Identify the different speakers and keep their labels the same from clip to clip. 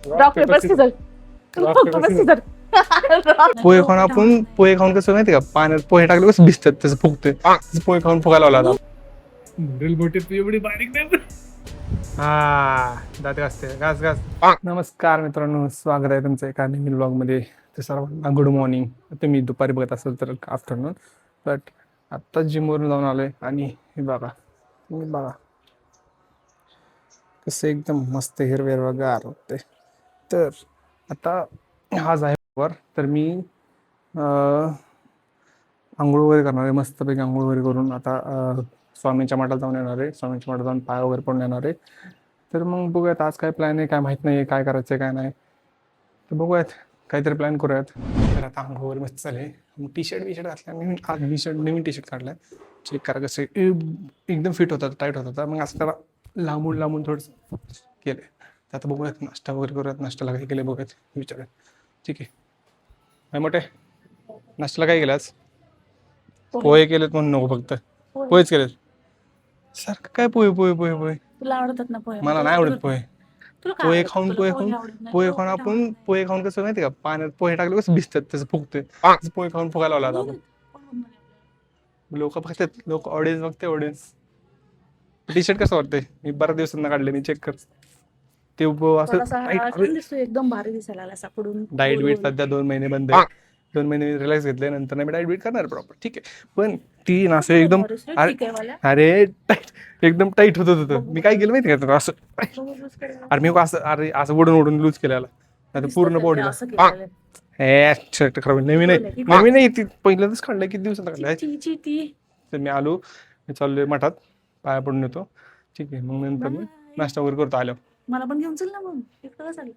Speaker 1: Rock paper scissor. Rock paper scissor.
Speaker 2: पोहे खाऊन आपण पोहे खाऊन कसं माहिती का पाण्यात पोहे टाकले कसं भिजतात तसं फुगतोय तसं पोहे खाऊन फुगायला लावला एवढी बारीक नाही. हा दात घासते घास घास. नमस्कार मित्रांनो, स्वागत आहे तुमचं एका नवीन व्लॉग मध्ये. तर सर्वांना गुड मॉर्निंग. तुम्ही दुपारी बघत असाल तर आफ्टरनून, बट आत्ता जिमवरून जाऊन आलोय आणि हे बघा, तुम्ही बघा कसं एकदम मस्त हिरवेगार होते. तर आता आज आहे वर, तर मी आंघोळ वगैरे करणार आहे. मस्तपैकी आंघोळ वगैरे करून आता स्वामींच्या मठात जाऊन येणार आहे. स्वामींच्या मठात जाऊन पाय वगैरे पडून येणार आहे. तर मग बघूयात आज काय प्लॅन आहे, काय माहीत नाही आहे, काय करायचं आहे काय नाही. तर बघूयात, काहीतरी प्लॅन करूयात. तर आता आंघोळ वगैरे मस्त चालेल. मग टी शर्ट घातला नवीन. आज नवीन टी शर्ट काढलाय. चेक करा कसं एकदम फिट होतात, टाईट होतात. मग असं त्याला लांबून लांबून थोडंसं केलं. तर आता बघूयात, नाश्ता वगैरे करूयात. नाश्त्याला काय केलं बघूयात, विचारूयात. ठीक आहे काय मोठे, नाश्त्याला काय केलं आज? पोहे केलेत म्हणून नको, फक्त पोहेच केलेत. सारखं काय पोहे पोहे पोहे पोहे?
Speaker 1: तुला आवडतात ना पोहे?
Speaker 2: मला नाही आवडत पोहे.
Speaker 1: तुला काय
Speaker 2: पोहे
Speaker 1: आवडतं?
Speaker 2: खाऊन
Speaker 1: तुला
Speaker 2: पोहे
Speaker 1: पोहे
Speaker 2: खाऊन
Speaker 1: आवडत नाही.
Speaker 2: पोहे
Speaker 1: तुला
Speaker 2: खाऊन
Speaker 1: उपीट
Speaker 2: आपण
Speaker 1: आवडत
Speaker 2: पोहे खाऊन कसं माहिती का पाण्यात पोहे टाकले कसं भिजतात तसं फुगतोय तसं पोहे खाऊन फुगायला लावला
Speaker 1: नाही.
Speaker 2: आपण. लोक बघतात, लोक ऑडियन्स बघते, ऑडियन्स. टी शर्ट कसं वाटतंय? मी बऱ्याच दिवसांना काढले, मी चेक कर. ते असं
Speaker 1: थोडासा छान दिसतोय, एकदम भारी दिसायला लागला सापडून.
Speaker 2: डाएट बीट सध्या 2 महिने बंद आहे. 2 महिने रिलॅक्स घेतले, नंतर मी डाएट बीट करणार प्रॉपर. ठीक आहे, पण ती ना असं एकदम अरे टाईट, एकदम टाईट होत होतं. मी काय केलं माहिती का, असं अरे मी असं ओढून लूज केलेला. आता पूर्ण बॉडीला शर्ट खराब. नवीन आहे ती, पहिल्यांदाच काढलंय. किती दिवसात काढलंय? तर मी आलो, मी चाललोय मठात, पाया पडून येतो. ठीक आहे, मग नंतर मी नाश्ता वगैरे करतो आलो.
Speaker 1: मला पण घेऊन चल ना मग. एकटं चाललं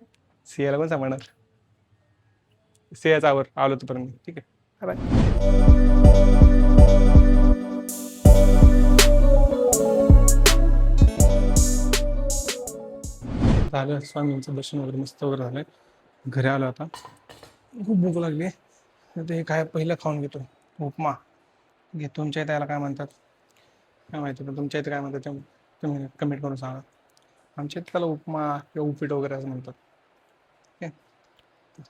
Speaker 2: सियाला पण सांगणार, सियाचा आवर आलो तोपर्यंत. ठीक आहे, बाय. झालं स्वामींचं दर्शन वगैरे मस्त वगैरे झालंय. घरी आलो आता, खूप भूक लागली. तर हे काय पहिलं खाऊन घेतो, उपमा. तुमच्या इथे याला काय म्हणतात काय माहिती, पण तुमच्या इथे काय म्हणतात ते तुम्ही कमेंट करून सांगा. आमच्या इथे त्याला उपमा किंवा उपीट वगैरे असं म्हणतात. ठीक आहे,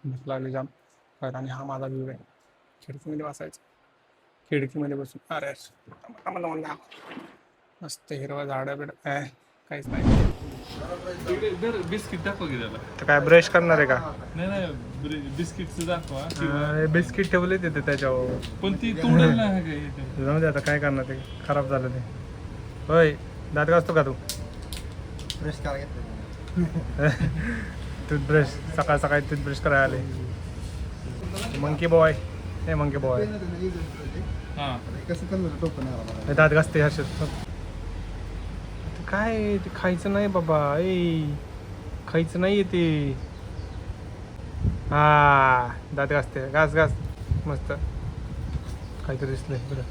Speaker 2: भूक लागली जाम. आणि हा माझा व्ह्यू आहे, खिडकीमध्ये बसायचं, खिडकीमध्ये बसून. अरे मस्त हिरवा झाडं बिड काहीच नाही.
Speaker 3: बिस्किट दाखवा की त्याला.
Speaker 2: तर काय ब्रश करणार आहे का?
Speaker 3: नाही बिस्किटचं दाखवा.
Speaker 2: बिस्किट ठेवले तिथे त्याच्यावर,
Speaker 3: पण ती तोडेल ना काय.
Speaker 2: जाऊ दे आता, काय करणार, ते खराब झालं ते. होय, दात घासतो का तू?
Speaker 4: ब्रश करा घेतलं.
Speaker 2: टूथब्रश सकाळ सकाळी टूथब्रश करायला आले. मंकी बॉय, हे मंकी बॉय
Speaker 3: हा
Speaker 4: कसं चाललं टोपण आला
Speaker 2: दात घासते हर्षद. काय ते खायचं नाही बाबा, खायचं नाही ते. हा दात घासते, घास घास मस्त. काहीतरी दिसलंय बरं,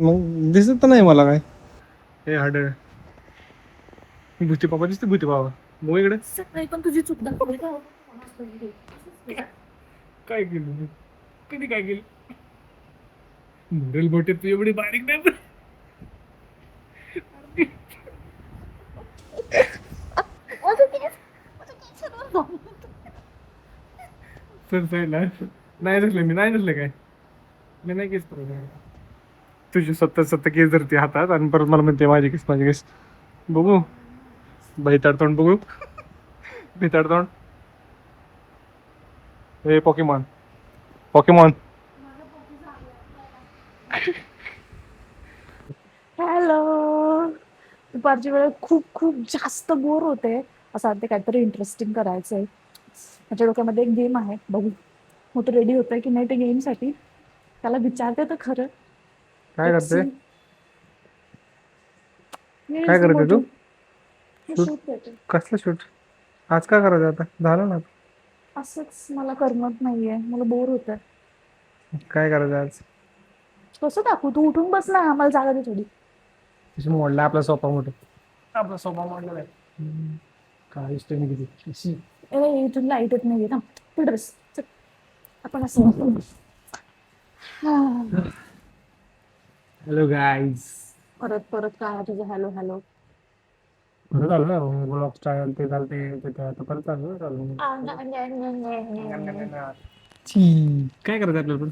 Speaker 2: मग दिसत तर नाही मला काय. हे हाड भूती बाबा दिसते, भूती बाबा. मग इकडे
Speaker 1: नाही, पण तुझी चूक दाखवली का?
Speaker 2: काय केलं, कधी काय केलं? बोटे तू एवढी बारीक नाही. नाही नसलं, मी नाही नसलं काय, मी नाही केस. तुझी स्वतः केस धरते हातात आणि परत मला म्हणते माझी केस माझी केस. बघू भैताड तोंड, बघू भैताड तोंड. हे पॉकीमॉन, पॉकीमॉन.
Speaker 1: हॅलो. दुपारची वेळ खूप खूप जास्त बोर होते. असं वाटतं काहीतरी इंटरेस्टिंग करायचंय. माझ्या डोक्यामध्ये एक गेम आहे, बघू मग तो रेडी होतोय की नाही ते गेमसाठी. त्याला विचारते तर खरं.
Speaker 2: काय करते?
Speaker 1: काय
Speaker 2: करते तू?
Speaker 1: शूट करते.
Speaker 2: कसलं शूट? आज काय करायचं आता? झालं ना.
Speaker 1: असंच मला करमत नाहीये, मला बोर होत.
Speaker 2: काय करायचं आज?
Speaker 1: कसं दाखवू? तू उठून बस ना, आम्हाला जागा दे थोडी.
Speaker 2: तशी मोडला आपला सोफा, मोठा आपला सोफा मोडला आहे. काय इष्ट नाही किती.
Speaker 1: इथून लाईट येत नाहीये ना, तू ड्रेस आपण असं.
Speaker 2: Hello guys.
Speaker 1: परत परत काय तुझं हॅलो हॅलो.
Speaker 2: परत आलं ना ब्लॉग स्टाईल ते झालं ते आता परत आलं चालू काय करायचं आपल्याला पण?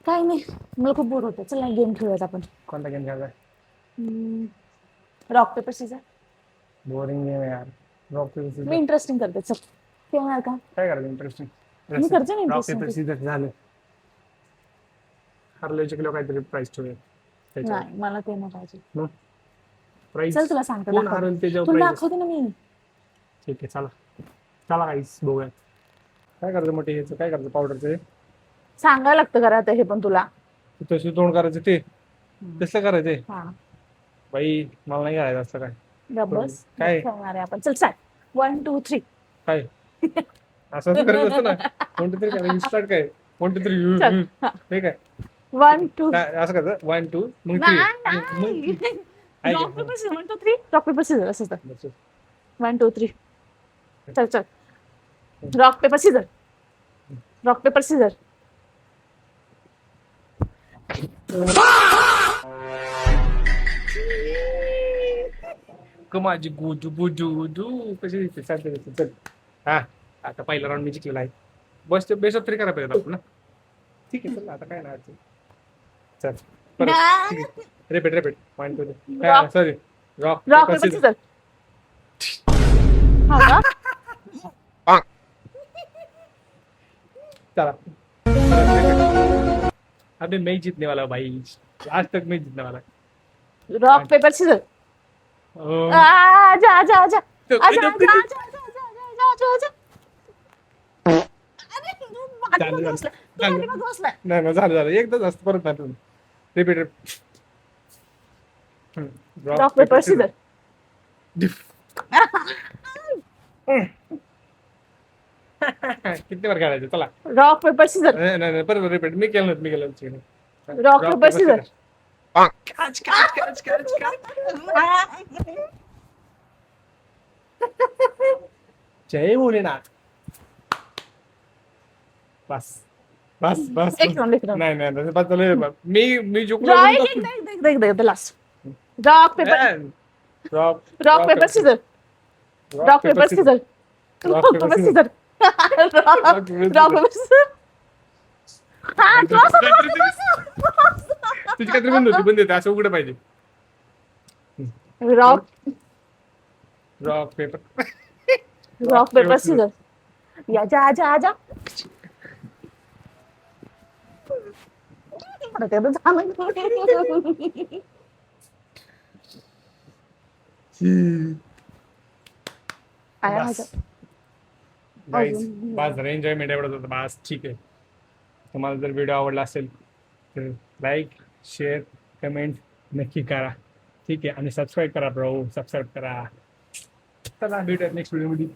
Speaker 1: काय नाही, मला खूप बोर होतं. चल ना गेम खेळूयात आपण.
Speaker 2: कोणता गेम खेळायचा?
Speaker 1: Rock paper Caesar.
Speaker 2: Boring game आहे यार. रॉक पेपर
Speaker 1: मी
Speaker 2: सीझर
Speaker 1: इंटरेस्टिंग करते. चल खेळणार का?
Speaker 2: काय करायचं इंटरेस्टिंग?
Speaker 1: मी करते ना
Speaker 2: रॉक पेपर
Speaker 1: इंटरेस्टिंग.
Speaker 2: सीझर झालं. हरले जिंकलो काहीतरी प्राईज ठेवूया त्याच्यावर.
Speaker 1: नाही मला ते नाही पाहिजे.
Speaker 2: मग प्राईज
Speaker 1: चल तुला सांगते,
Speaker 2: कोण
Speaker 1: दाखवते.
Speaker 2: हरेल त्याच्यावर
Speaker 1: तुला
Speaker 2: प्राईज.
Speaker 1: दाखवते ना मी.
Speaker 2: ठीक आहे चला चला काहीच बघूया. काय करायचं मोठे ह्याचं काय करायचं पावडरचं
Speaker 1: सांगायला लागतं करा आता हे पण तुला.
Speaker 2: तशी तोंड करायचं ते कसं करायचंय
Speaker 1: हा
Speaker 2: बाई मला नाही करायचं असं काय
Speaker 1: गब्बस
Speaker 2: काय?
Speaker 1: खेळणार आहे आपण. चल सांग 1 2 3.
Speaker 2: काय असं असं करायचं असतं ना कोणतं तरी काय स्टार्ट काय कोणतं तरी
Speaker 1: चल हा.
Speaker 2: हे काय
Speaker 1: 1 2.
Speaker 2: काय असं करायचं 1 2 मग
Speaker 1: नाही rock paper Caesar 1 2 3. Rock paper Caesar असं 1 2 3. चल चल. Rock paper scissor. Rock paper Caesar.
Speaker 2: माझी गुजू गुजू गुजू कशी दिसते चालते दिसते चल हा आता पहिला राऊंड मी जिंकलेला आहे बस बेस्ट ऑफ 3 करा पाहिजे आपण ना ठीक आहे चल आता काय नाही अडचण. चल परत repeat repeat 1 2
Speaker 1: Rock.
Speaker 2: Sorry rock
Speaker 1: rock paper Caesar. हा का?
Speaker 2: चला अबे मैं जीतने वाला हूँ भाई आज तक मैं जीतने वाला
Speaker 1: रॉक पेपर सीझर.
Speaker 2: हूँ.
Speaker 1: आजा आजा आजा
Speaker 2: तो
Speaker 1: आजा
Speaker 2: तो-
Speaker 1: आजा आजा आजा आजा आजा. अरे तू पाठीमागे
Speaker 2: झालं,
Speaker 1: बसलाय. तू
Speaker 2: झालं.
Speaker 1: पाठीमागे बसलाय.
Speaker 2: नाही नाही झालं झालं एकदाच असतं परत नाही रिपीट
Speaker 1: रॉक पेपर सीझर.
Speaker 2: किती वर खेळायचं चला
Speaker 1: रॉक पेपर सीझर.
Speaker 2: नाही नाही नाही, परत रिपीट मी केलं नव्हतं, मी केलं नव्हतं.
Speaker 1: Rock paper scissor.
Speaker 2: जय भोलेनाथ बस बस बस
Speaker 1: एक राऊंड एक राऊंड.
Speaker 2: नाही नाही नाही, बस झालं. मी जिंकलो
Speaker 1: देख देख the last. Rock paper
Speaker 2: rock
Speaker 1: rock paper scissor. Rock paper scissor. Rock paper scissor. Rock paper Caesar. हा तू असं
Speaker 2: तुझी काहीतरी बंद होती असं उघडं पाहिजे
Speaker 1: rock
Speaker 2: rock paper
Speaker 1: rock paper Caesar. आजा आजा आजा. अरे ते तर झालं. आया माझं.
Speaker 2: गाईज बस जरा एन्जॉयमेंट एवढंच होतं बस ठीक आहे तुम्हाला जर व्हिडिओ आवडला असेल तर लाईक शेअर कमेंट नक्की करा ठीक आहे आणि सबस्क्राईब करा ब्रो सबस्क्राईब करा चला भेटूयात नेक्स्ट व्हिडिओमध्ये